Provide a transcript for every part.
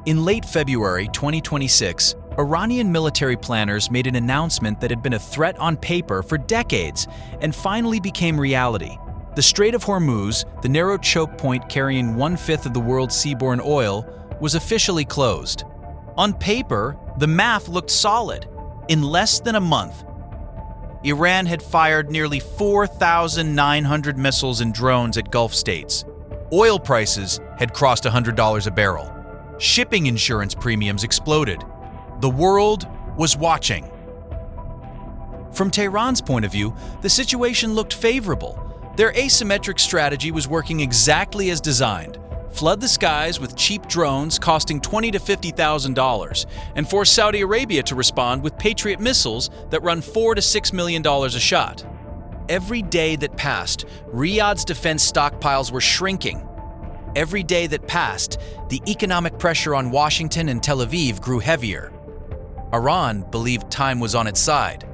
In late February 2026, Iranian military planners made an announcement that had been a threat on paper for decades and finally became reality. The Strait of Hormuz, the narrow choke point carrying 1/5 of the world's seaborne oil, was officially closed. On paper, the math looked solid. In less than a month, Iran had fired nearly 4,900 missiles and drones at Gulf states. Oil prices had crossed $100 a barrel. Shipping insurance premiums exploded. The world was watching. From Tehran's point of view, the situation looked favorable. Their asymmetric strategy was working exactly as designed. Flood the skies with cheap drones costing $20,000 to $50,000 and force Saudi Arabia to respond with Patriot missiles that run $4 to $6 million a shot. Every day that passed, Riyadh's defense stockpiles were shrinking. Every day that passed, the economic pressure on Washington and Tel Aviv grew heavier. Iran believed time was on its side.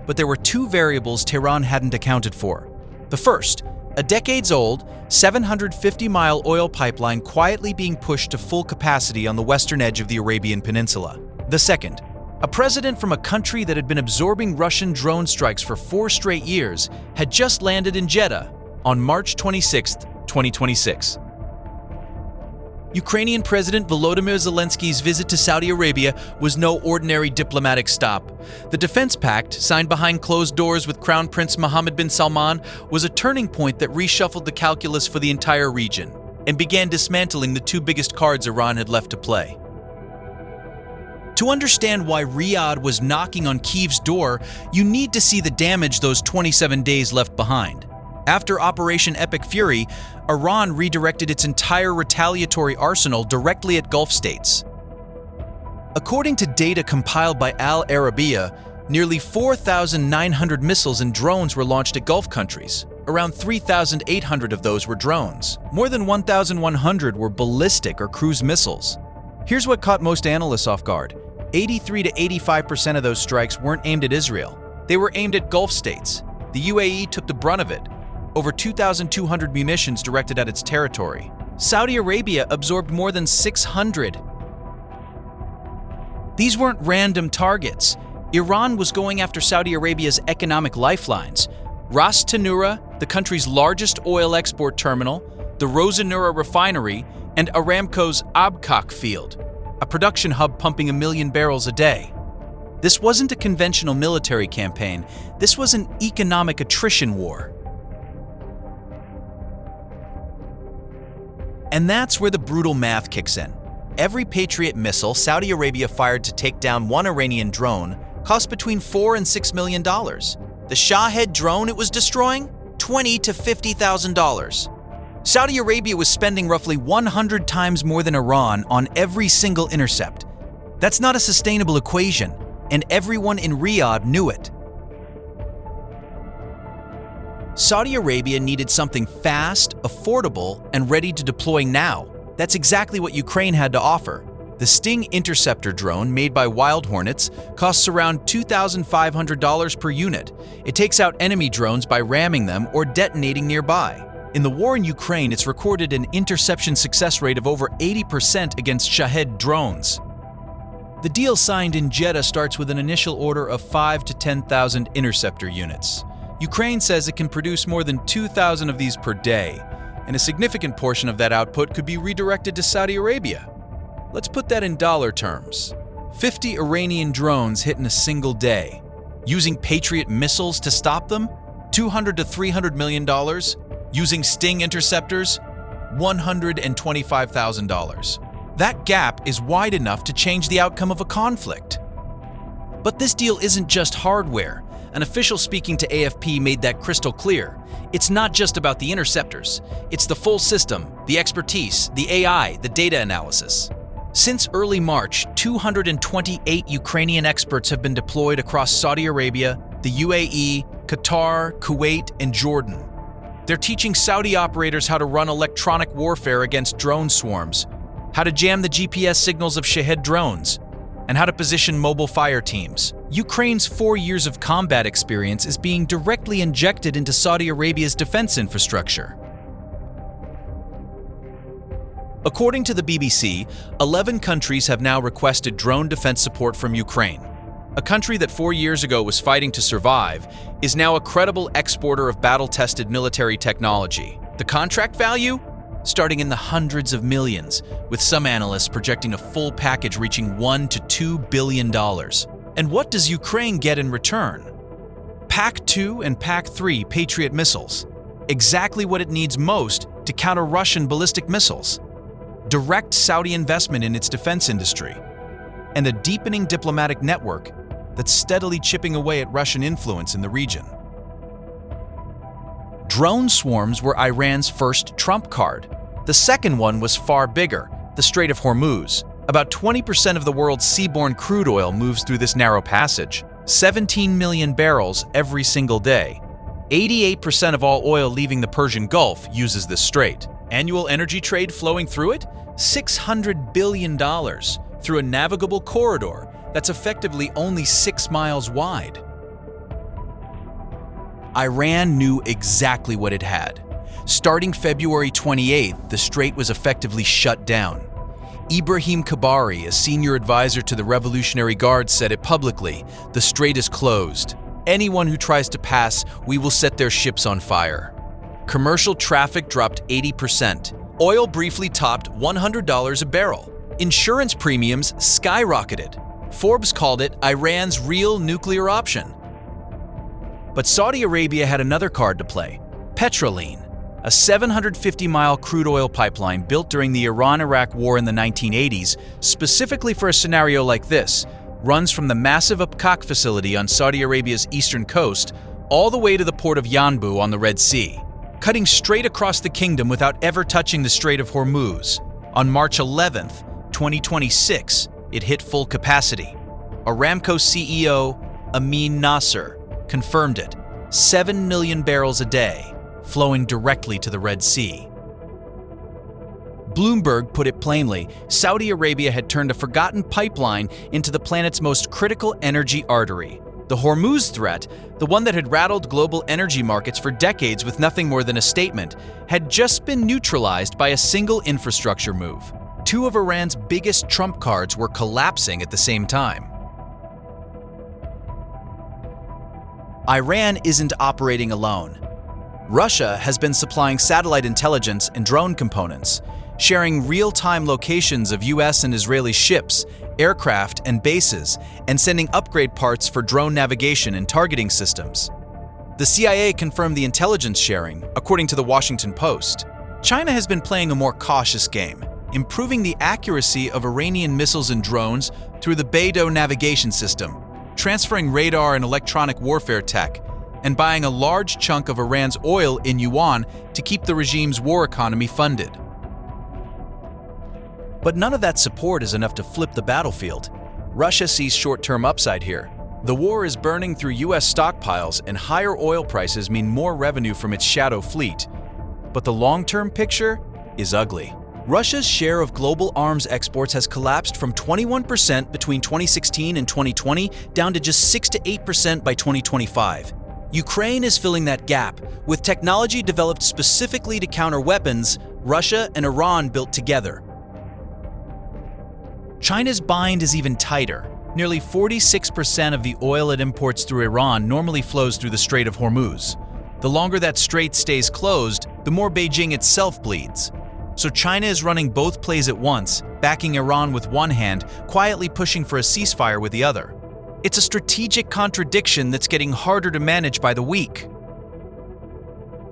But there were two variables Tehran hadn't accounted for. The first, a decades-old, 750-mile oil pipeline quietly being pushed to full capacity on the western edge of the Arabian Peninsula. The second, a president from a country that had been absorbing Russian drone strikes for 4 straight years had just landed in Jeddah on March 26, 2026. Ukrainian President Volodymyr Zelensky's visit to Saudi Arabia was no ordinary diplomatic stop. The defense pact, signed behind closed doors with Crown Prince Mohammed bin Salman, was a turning point that reshuffled the calculus for the entire region and began dismantling the two biggest cards Iran had left to play. To understand why Riyadh was knocking on Kyiv's door, you need to see the damage those 27 days left behind. After Operation Epic Fury, Iran redirected its entire retaliatory arsenal directly at Gulf states. According to data compiled by Al Arabiya, nearly 4,900 missiles and drones were launched at Gulf countries. Around 3,800 of those were drones. More than 1,100 were ballistic or cruise missiles. Here's what caught most analysts off guard. 83 to 85% of those strikes weren't aimed at Israel. They were aimed at Gulf states. The UAE took the brunt of it. Over 2,200 munitions directed at its territory. Saudi Arabia absorbed more than 600. These weren't random targets. Iran was going after Saudi Arabia's economic lifelines. Ras Tanura, the country's largest oil export terminal, the Rosanura refinery, and Aramco's Abqaiq field, a production hub pumping 1 million barrels a day. This wasn't a conventional military campaign. This was an economic attrition war. And that's where the brutal math kicks in. Every Patriot missile Saudi Arabia fired to take down one Iranian drone cost between $4 and $6 million. The Shahed drone it was destroying? $20,000 to $50,000. Saudi Arabia was spending roughly 100 times more than Iran on every single intercept. That's not a sustainable equation, and everyone in Riyadh knew it. Saudi Arabia needed something fast, affordable, and ready to deploy now. That's exactly what Ukraine had to offer. The Sting interceptor drone, made by Wild Hornets, costs around $2,500 per unit. It takes out enemy drones by ramming them or detonating nearby. In the war in Ukraine, it's recorded an interception success rate of over 80% against Shahed drones. The deal signed in Jeddah starts with an initial order of 5,000 to 10,000 interceptor units. Ukraine says it can produce more than 2,000 of these per day, and a significant portion of that output could be redirected to Saudi Arabia. Let's put that in dollar terms. 50 Iranian drones hit in a single day. Using Patriot missiles to stop them? $200 to $300 million. Using Sting interceptors? $125,000. That gap is wide enough to change the outcome of a conflict. But this deal isn't just hardware. An official speaking to AFP made that crystal clear. It's not just about the interceptors. It's the full system, the expertise, the AI, the data analysis. Since early March, 228 Ukrainian experts have been deployed across Saudi Arabia, the UAE, Qatar, Kuwait, and Jordan. They're teaching Saudi operators how to run electronic warfare against drone swarms, how to jam the GPS signals of Shahed drones, and how to position mobile fire teams. Ukraine's 4 years of combat experience is being directly injected into Saudi Arabia's defense infrastructure. According to the BBC, 11 countries have now requested drone defense support from Ukraine. A country that 4 years ago was fighting to survive is now a credible exporter of battle-tested military technology. The contract value? Starting in the hundreds of millions, with some analysts projecting a full package reaching $1 to $2 billion. And what does Ukraine get in return? PAC-2 and PAC-3 Patriot missiles. Exactly what it needs most to counter Russian ballistic missiles. Direct Saudi investment in its defense industry. And a deepening diplomatic network that's steadily chipping away at Russian influence in the region. Drone swarms were Iran's first trump card. The second one was far bigger, the Strait of Hormuz. About 20% of the world's seaborne crude oil moves through this narrow passage, 17 million barrels every single day. 88% of all oil leaving the Persian Gulf uses this strait. Annual energy trade flowing through it? $600 billion through a navigable corridor that's effectively only 6 miles wide. Iran knew exactly what it had. Starting February 28th, the strait was effectively shut down. Ibrahim Kabari, a senior advisor to the Revolutionary Guard, said it publicly, "The strait is closed. Anyone who tries to pass, we will set their ships on fire." Commercial traffic dropped 80%. Oil briefly topped $100 a barrel. Insurance premiums skyrocketed. Forbes called it Iran's real nuclear option. But Saudi Arabia had another card to play: Petroline, a 750-mile crude oil pipeline built during the Iran-Iraq War in the 1980s, specifically for a scenario like this, runs from the massive Abqaiq facility on Saudi Arabia's eastern coast all the way to the port of Yanbu on the Red Sea, cutting straight across the kingdom without ever touching the Strait of Hormuz. On March 11th, 2026, it hit full capacity. Aramco CEO Amin Nasser confirmed it: 7 million barrels a day, flowing directly to the Red Sea. Bloomberg put it plainly: Saudi Arabia had turned a forgotten pipeline into the planet's most critical energy artery. The Hormuz threat, the one that had rattled global energy markets for decades with nothing more than a statement, had just been neutralized by a single infrastructure move. Two of Iran's biggest trump cards were collapsing at the same time. Iran isn't operating alone. Russia has been supplying satellite intelligence and drone components, sharing real-time locations of US and Israeli ships, aircraft, and bases, and sending upgrade parts for drone navigation and targeting systems. The CIA confirmed the intelligence sharing, according to the Washington Post. China has been playing a more cautious game, improving the accuracy of Iranian missiles and drones through the Beidou navigation system, transferring radar and electronic warfare tech, and buying a large chunk of Iran's oil in yuan to keep the regime's war economy funded. But none of that support is enough to flip the battlefield. Russia sees short-term upside here. The war is burning through US stockpiles, and higher oil prices mean more revenue from its shadow fleet. But the long-term picture is ugly. Russia's share of global arms exports has collapsed from 21% between 2016 and 2020 down to just 6 to 8% by 2025. Ukraine is filling that gap, with technology developed specifically to counter weapons Russia and Iran built together. China's bind is even tighter. Nearly 46% of the oil it imports through Iran normally flows through the Strait of Hormuz. The longer that strait stays closed, the more Beijing itself bleeds. So China is running both plays at once, backing Iran with one hand, quietly pushing for a ceasefire with the other. It's a strategic contradiction that's getting harder to manage by the week.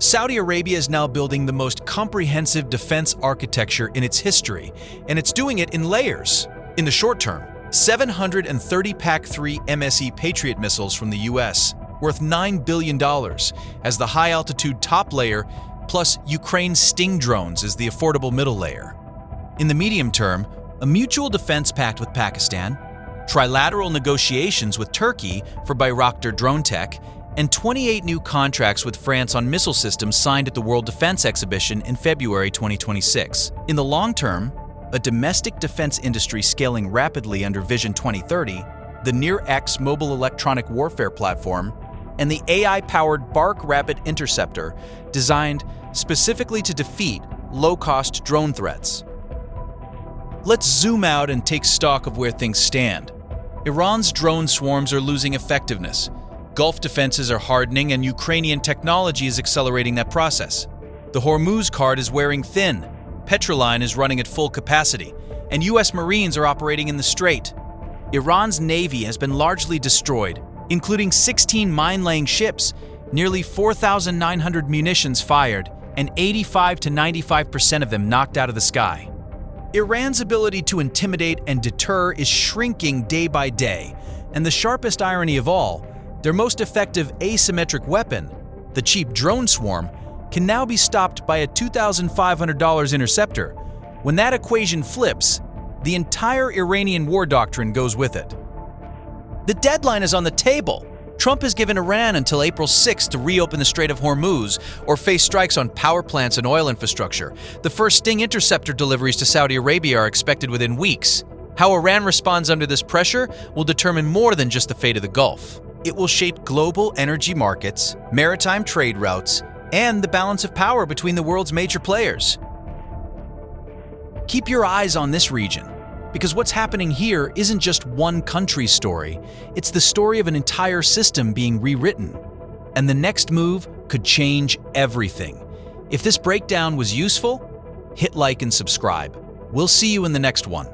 Saudi Arabia is now building the most comprehensive defense architecture in its history, and it's doing it in layers. In the short term, 730 PAC-3 MSE Patriot missiles from the US, worth $9 billion, as the high-altitude top layer, plus Ukraine's Sting drones as the affordable middle layer. In the medium term, a mutual defense pact with Pakistan, trilateral negotiations with Turkey for Bayraktar drone tech, and 28 new contracts with France on missile systems signed at the World Defense Exhibition in February 2026. In the long term, a domestic defense industry scaling rapidly under Vision 2030, the Near-X mobile electronic warfare platform, and the AI-powered Bark Rapid Interceptor, designed specifically to defeat low-cost drone threats. Let's zoom out and take stock of where things stand. Iran's drone swarms are losing effectiveness. Gulf defenses are hardening, and Ukrainian technology is accelerating that process. The Hormuz card is wearing thin. Petroline is running at full capacity, and U.S. Marines are operating in the Strait. Iran's navy has been largely destroyed, including 16 mine-laying ships, nearly 4,900 munitions fired, and 85 to 95% of them knocked out of the sky. Iran's ability to intimidate and deter is shrinking day by day, and the sharpest irony of all, their most effective asymmetric weapon, the cheap drone swarm, can now be stopped by a $2,500 interceptor. When that equation flips, the entire Iranian war doctrine goes with it. The deadline is on the table. Trump has given Iran until April 6 to reopen the Strait of Hormuz or face strikes on power plants and oil infrastructure. The first Sting interceptor deliveries to Saudi Arabia are expected within weeks. How Iran responds under this pressure will determine more than just the fate of the Gulf. It will shape global energy markets, maritime trade routes, and the balance of power between the world's major players. Keep your eyes on this region, because what's happening here isn't just one country's story, it's the story of an entire system being rewritten. And the next move could change everything. If this breakdown was useful, hit like and subscribe. We'll see you in the next one.